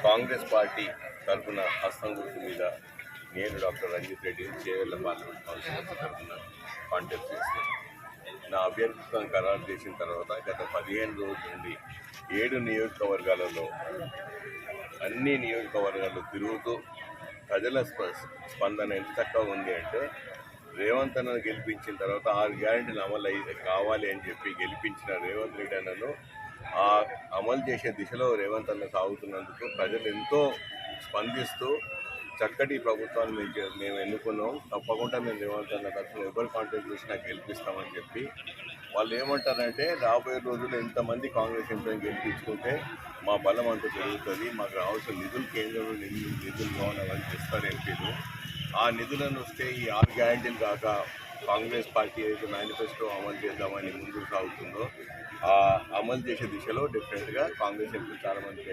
Congress party తరఫున హస్తం గుర్తు మీద నేను doctor Ranjith Reddy Chevella parliament councillor తరఫున కాంటెస్ట్ చేస్తాను. నా అభ్యర్థిత్వం ఖరారు చేసిన తర్వాత గత 15 రోజుల నుండి 7 నియోజకవర్గాలలో అన్ని నియోజకవర్గాల్లో తిరుగుతూ ప్రజల స్పందన ఎంత చక్కగా ఉంది అంటే, రేవంత్ అన్నను గెలిపించిన తర్వాత 6 గ్యారెంటీలు అమలు కావాలి అని చెప్పి గెలిపించిన రేవంత్ రెడ్డి అన్నను ఆ అమలు చేసే దిశలో రేవంత్ అన్న సాగుతున్నందుకు ప్రజలు ఎంతో స్పందిస్తూ చక్కటి ప్రభుత్వాన్ని మేము ఎన్నుకున్నాం, తప్పకుండా మేము రేవంత్ అన్న తరఫున ఎవరు కాంటాక్ట్ చేసి నాకు గెలిపిస్తామని చెప్పి వాళ్ళు ఏమంటారంటే, రాబోయే రోజుల్లో ఎంతమంది కాంగ్రెస్ ఎంపీని గెలిపించుకుంటే మా బలం అంతా పెరుగుతుంది, మాకు రావాల్సిన నిధులు కేంద్రంలో నిధులు కావాలని చేస్తారు ఎంపీలు. ఆ నిధులను వస్తే ఈ 6 గ్యారెంటీలు కాక కాంగ్రెస్ పార్టీ ఏదైతే మేనిఫెస్టో అమలు చేద్దామని ముందుకు సాగుతుందో ఆ అమలు చేసే దిశలో డిఫరెంట్గా కాంగ్రెస్ ఎంపీలు చాలామంది